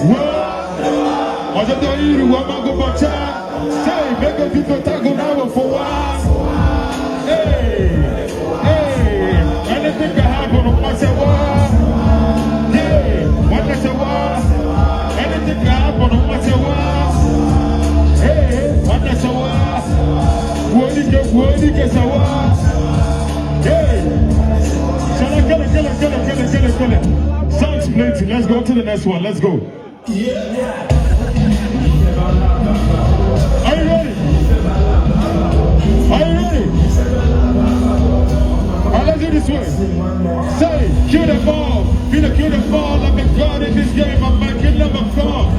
I just don't eat it, I'm not going to try. Say, make a people talk now for a while. Hey, anything can happen on my say, what? Hey, what I say, what? Anything can happen on my say, what? Hey, what I say, what? What did you say, what? Hey, shall I kill it? Sounds plenty. Let's go to the next one. Let's go. Yeah. Are you ready? Are you ready? Alright, let's do this way. Say, kill the ball. Feel the kill the ball. I'm a god in this game. I'm a kid never come.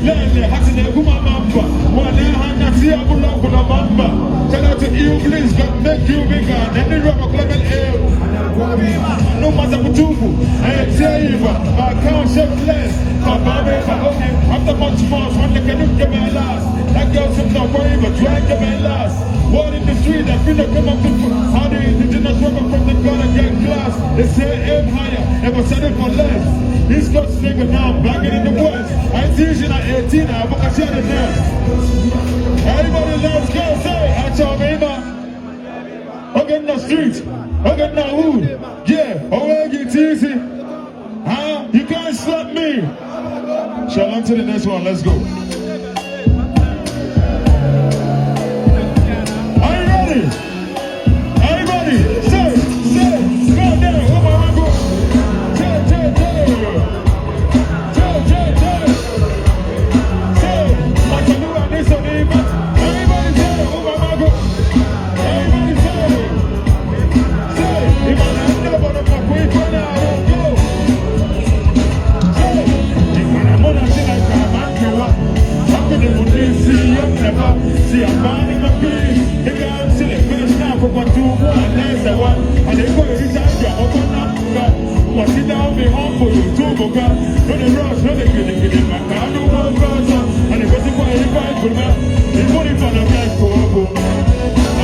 Lele, Hatsune Kuma Mamba. One hand, I see a bullet with a mamba. Tell her to you, please, God, make you bigger. Then the rubber club and ale. No matter what you do, I tell you, I can't shake less. After much more, one that can give me last. That girl seems not worried, but try to give me last. Word in the street, I feel like come up to how the indigenous rubber from the gun and get glass. They say aim higher, never settle for less. These guys nigga now, back in the west. I teach you at 18, I'm going to share the next. Everybody loves girls, say, I tell me, okay, in the streets, okay, in the hood. Yeah, oh, it's easy. Huh? You can't slap me. Shall on to the next one, let's go. Are you ready? Are you ready? Say, go there, oh my God. Say, I can do what this on me, but everybody say, oh my God. Everybody say, if I don't know about the quick one, I don't go. Say, if I'm on a thing like I'm not how can you see you never see a man in my face? They can't see the finish now for what you want, and the one, and they go to reach out your open up. What's it down be humble, you too, Boga? No, the rush, no, they get in my car, no more girls, and the person why he fight for me. They put it on the back for a book. I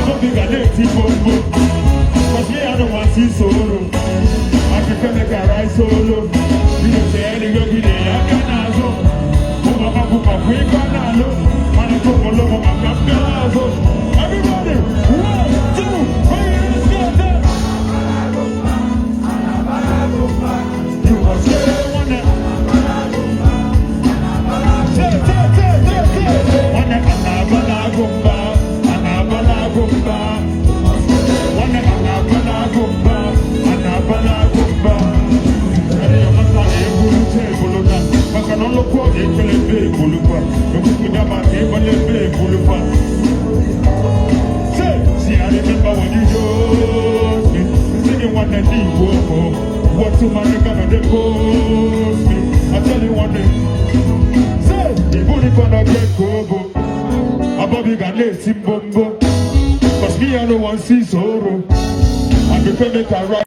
don't think I let people book. Because me, I don't want to see solo. I prefer make a ride solo. You don't say any go be there, I can't answer. Everybody, 1, 2, 3, let's go. You must say one day. What to my nigga they post me? I tell you one day. Say, the bully gonna get go. Above you can let him bombo. Cause me I don't want to see sorrow. I prefer make a right.